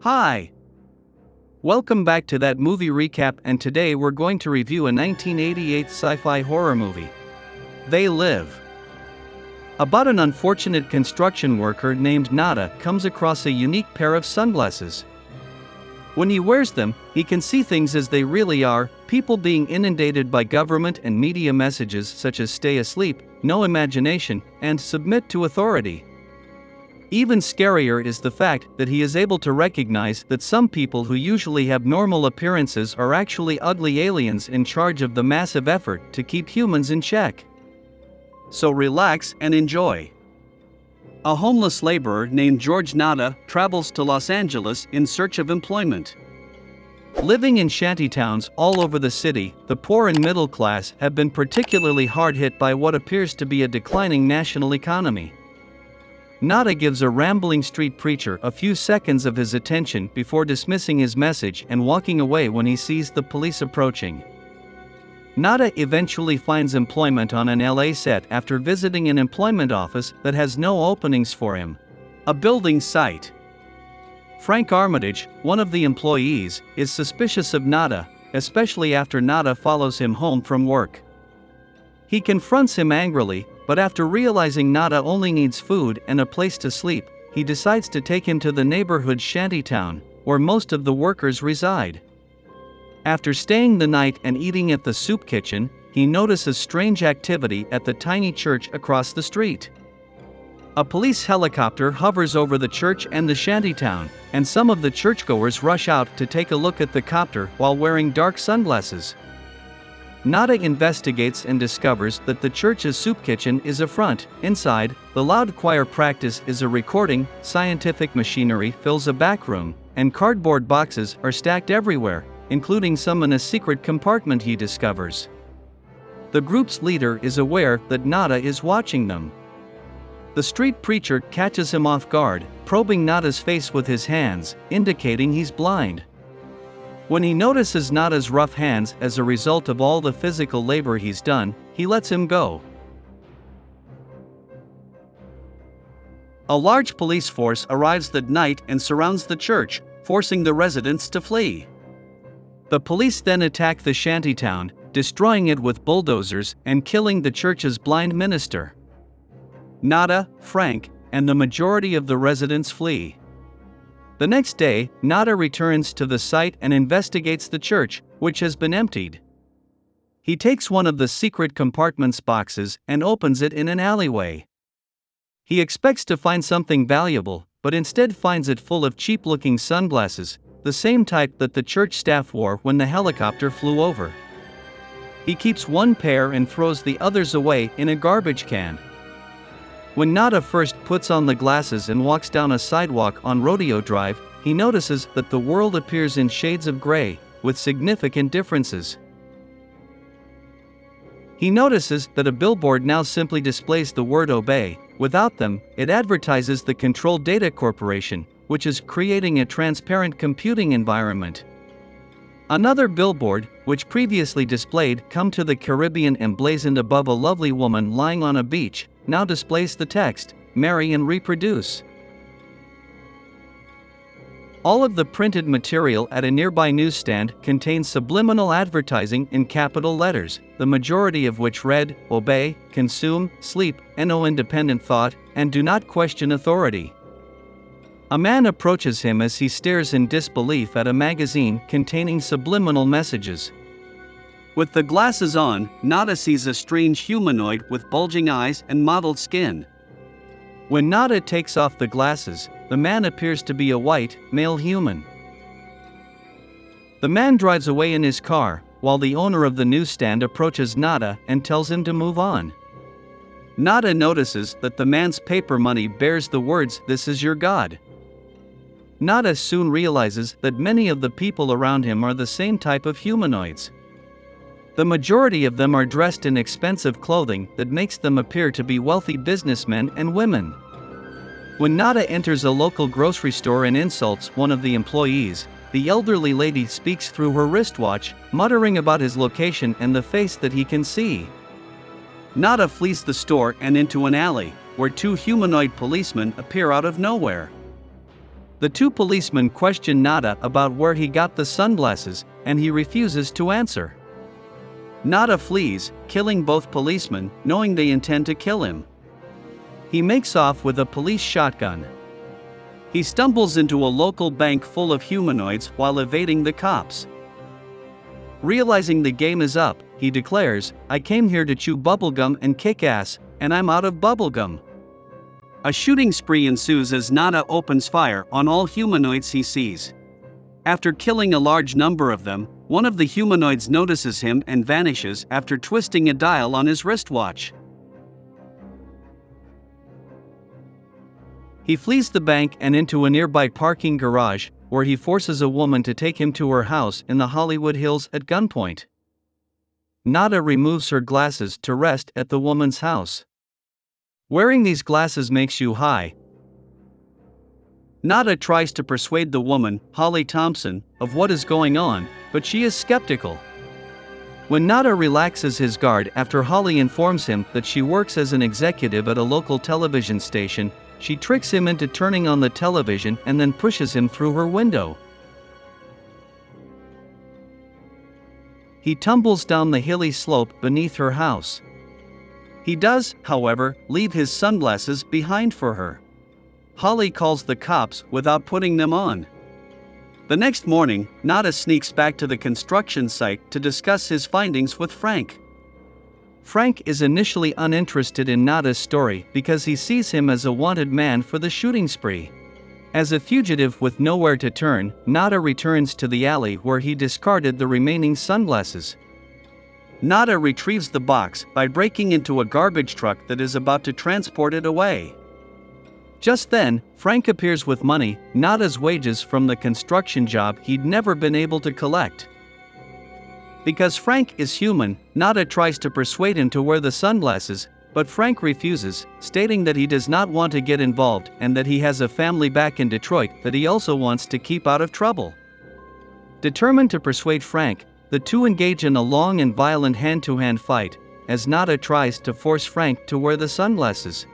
Hi! Welcome back to That Movie Recap, and today we're going to review a 1988 sci-fi horror movie. They Live. About an unfortunate construction worker named Nada comes across a unique pair of sunglasses. When he wears them, he can see things as they really are, people being inundated by government and media messages such as stay asleep, no imagination, and submit to authority. Even scarier is the fact that he is able to recognize that some people who usually have normal appearances are actually ugly aliens in charge of the massive effort to keep humans in check. So relax and enjoy. A homeless laborer named George Nada travels to Los Angeles in search of employment. Living in shantytowns all over the city, the poor and middle class have been particularly hard hit by what appears to be a declining national economy. Nada gives a rambling street preacher a few seconds of his attention before dismissing his message and walking away when he sees the police approaching. Nada eventually finds employment on an LA set after visiting an employment office that has no openings for him. A building site. Frank Armitage, one of the employees, is suspicious of Nada, especially after Nada follows him home from work. He confronts him angrily, but after realizing Nada only needs food and a place to sleep, he decides to take him to the neighborhood shantytown, where most of the workers reside. After staying the night and eating at the soup kitchen, he notices strange activity at the tiny church across the street. A police helicopter hovers over the church and the shantytown, and some of the churchgoers rush out to take a look at the copter while wearing dark sunglasses. Nada investigates and discovers that the church's soup kitchen is a front. Inside, the loud choir practice is a recording, scientific machinery fills a back room, and cardboard boxes are stacked everywhere, including some in a secret compartment he discovers. The group's leader is aware that Nada is watching them. The street preacher catches him off guard, probing Nada's face with his hands, indicating he's blind. When he notices Nada's rough hands as a result of all the physical labor he's done, he lets him go. A large police force arrives that night and surrounds the church, forcing the residents to flee. The police then attack the shantytown, destroying it with bulldozers and killing the church's blind minister. Nada, Frank, and the majority of the residents flee. The next day, Nada returns to the site and investigates the church, which has been emptied. He takes one of the secret compartment's boxes and opens it in an alleyway. He expects to find something valuable, but instead finds it full of cheap-looking sunglasses, the same type that the church staff wore when the helicopter flew over. He keeps one pair and throws the others away in a garbage can. When Nada first puts on the glasses and walks down a sidewalk on Rodeo Drive, he notices that the world appears in shades of gray, with significant differences. He notices that a billboard now simply displays the word obey. Without them, it advertises the Control Data Corporation, which is creating a transparent computing environment. Another billboard, which previously displayed "Come to the Caribbean" emblazoned above a lovely woman lying on a beach, now displays the text, "Marry and reproduce." All of the printed material at a nearby newsstand contains subliminal advertising in capital letters, the majority of which read, "Obey, consume, sleep, no independent thought, and do not question authority." A man approaches him as he stares in disbelief at a magazine containing subliminal messages. With the glasses on, Nada sees a strange humanoid with bulging eyes and mottled skin. When Nada takes off the glasses, the man appears to be a white, male human. The man drives away in his car, while the owner of the newsstand approaches Nada and tells him to move on. Nada notices that the man's paper money bears the words, "This is your God." Nada soon realizes that many of the people around him are the same type of humanoids. The majority of them are dressed in expensive clothing that makes them appear to be wealthy businessmen and women. When Nada enters a local grocery store and insults one of the employees, the elderly lady speaks through her wristwatch, muttering about his location and the face that he can see. Nada flees the store and into an alley, where two humanoid policemen appear out of nowhere. The two policemen question Nada about where he got the sunglasses, and he refuses to answer. Nada flees, killing both policemen, knowing they intend to kill him. He makes off with a police shotgun. He stumbles into a local bank full of humanoids while evading the cops. Realizing the game is up, he declares, "I came here to chew bubblegum and kick ass, and I'm out of bubblegum." A shooting spree ensues as Nada opens fire on all humanoids he sees. After killing a large number of them, one of the humanoids notices him and vanishes after twisting a dial on his wristwatch. He flees the bank and into a nearby parking garage, where he forces a woman to take him to her house in the Hollywood Hills at gunpoint. Nada removes her glasses to rest at the woman's house. Wearing these glasses makes you high. Nada tries to persuade the woman, Holly Thompson, of what is going on, but she is skeptical. When Nada relaxes his guard after Holly informs him that she works as an executive at a local television station, she tricks him into turning on the television and then pushes him through her window. He tumbles down the hilly slope beneath her house. He does, however, leave his sunglasses behind for her. Holly calls the cops without putting them on. The next morning, Nada sneaks back to the construction site to discuss his findings with Frank. Frank is initially uninterested in Nada's story because he sees him as a wanted man for the shooting spree. As a fugitive with nowhere to turn, Nada returns to the alley where he discarded the remaining sunglasses. Nada retrieves the box by breaking into a garbage truck that is about to transport it away. Just then, Frank appears with money, Nada's wages from the construction job he'd never been able to collect. Because Frank is human, Nada tries to persuade him to wear the sunglasses, but Frank refuses, stating that he does not want to get involved and that he has a family back in Detroit that he also wants to keep out of trouble. Determined to persuade Frank, the two engage in a long and violent hand-to-hand fight, as Nada tries to force Frank to wear the sunglasses.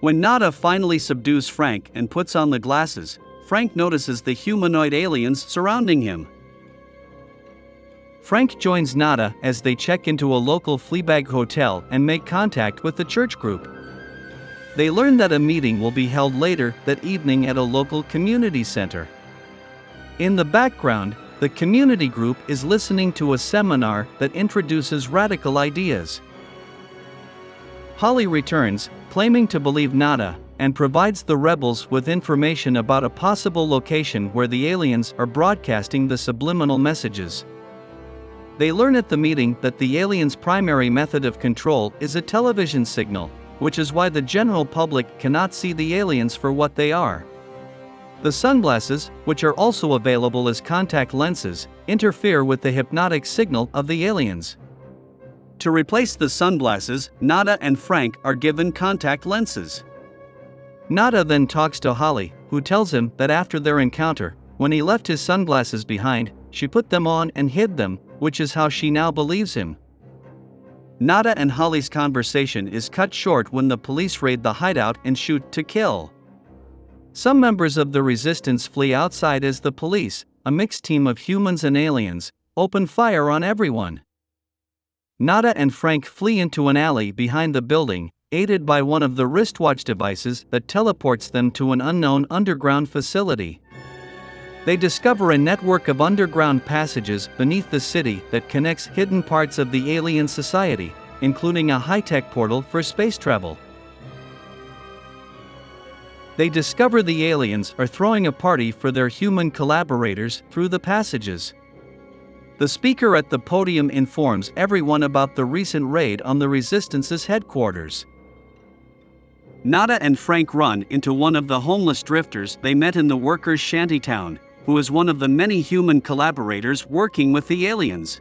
When Nada finally subdues Frank and puts on the glasses, Frank notices the humanoid aliens surrounding him. Frank joins Nada as they check into a local Fleabag hotel and make contact with the church group. They learn that a meeting will be held later that evening at a local community center. In the background, the community group is listening to a seminar that introduces radical ideas. Holly returns, claiming to believe Nada, and provides the rebels with information about a possible location where the aliens are broadcasting the subliminal messages. They learn at the meeting that the aliens' primary method of control is a television signal, which is why the general public cannot see the aliens for what they are. The sunglasses, which are also available as contact lenses, interfere with the hypnotic signal of the aliens. To replace the sunglasses, Nada and Frank are given contact lenses. Nada then talks to Holly, who tells him that after their encounter, when he left his sunglasses behind, she put them on and hid them, which is how she now believes him. Nada and Holly's conversation is cut short when the police raid the hideout and shoot to kill. Some members of the resistance flee outside as the police, a mixed team of humans and aliens, open fire on everyone. Nada and Frank flee into an alley behind the building, aided by one of the wristwatch devices that teleports them to an unknown underground facility. They discover a network of underground passages beneath the city that connects hidden parts of the alien society, including a high-tech portal for space travel. They discover the aliens are throwing a party for their human collaborators through the passages. The speaker at the podium informs everyone about the recent raid on the Resistance's headquarters. Nada and Frank run into one of the homeless drifters they met in the workers' shantytown, who is one of the many human collaborators working with the aliens.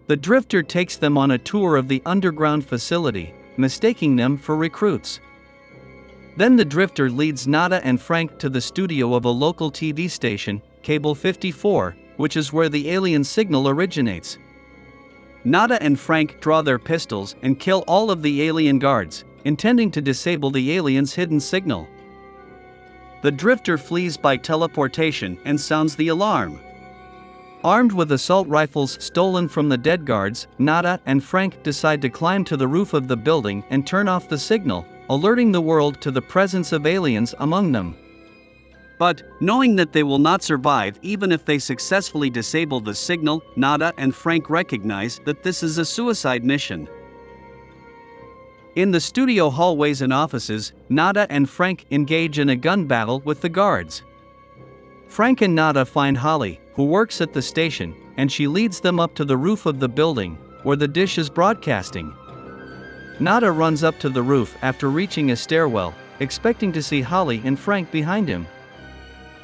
The drifter takes them on a tour of the underground facility, mistaking them for recruits. Then the drifter leads Nada and Frank to the studio of a local TV station, Cable 54, which is where the alien signal originates. Nada and Frank draw their pistols and kill all of the alien guards, intending to disable the aliens' hidden signal. The drifter flees by teleportation and sounds the alarm. Armed with assault rifles stolen from the dead guards, Nada and Frank decide to climb to the roof of the building and turn off the signal, alerting the world to the presence of aliens among them. But, knowing that they will not survive even if they successfully disable the signal, Nada and Frank recognize that this is a suicide mission. In the studio hallways and offices, Nada and Frank engage in a gun battle with the guards. Frank and Nada find Holly, who works at the station, and she leads them up to the roof of the building, where the dish is broadcasting. Nada runs up to the roof after reaching a stairwell, expecting to see Holly and Frank behind him.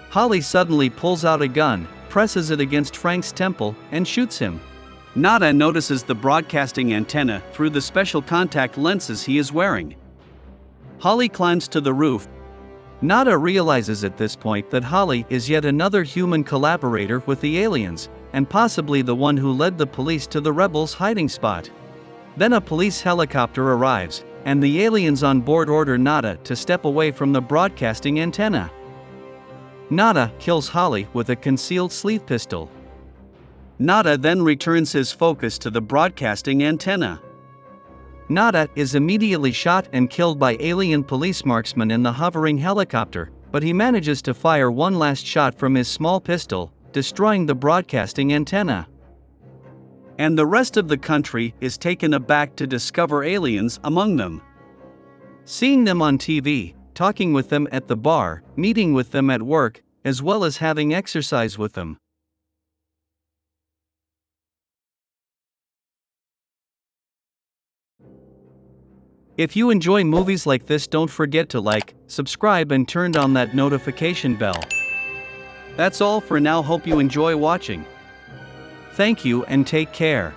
Holly suddenly pulls out a gun, presses it against Frank's temple, and shoots him. Nada notices the broadcasting antenna through the special contact lenses he is wearing. Holly climbs to the roof. Nada realizes at this point that Holly is yet another human collaborator with the aliens, and possibly the one who led the police to the rebels' hiding spot. Then a police helicopter arrives, and the aliens on board order Nada to step away from the broadcasting antenna. Nada kills Holly with a concealed sleeve pistol. Nada then returns his focus to the broadcasting antenna. Nada is immediately shot and killed by alien police marksmen in the hovering helicopter, but he manages to fire one last shot from his small pistol, destroying the broadcasting antenna. And the rest of the country is taken aback to discover aliens among them. Seeing them on TV, talking with them at the bar, meeting with them at work, as well as having exercise with them. If you enjoy movies like this, don't forget to like, subscribe and turn on that notification bell. That's all for now. Hope you enjoy watching. Thank you and take care.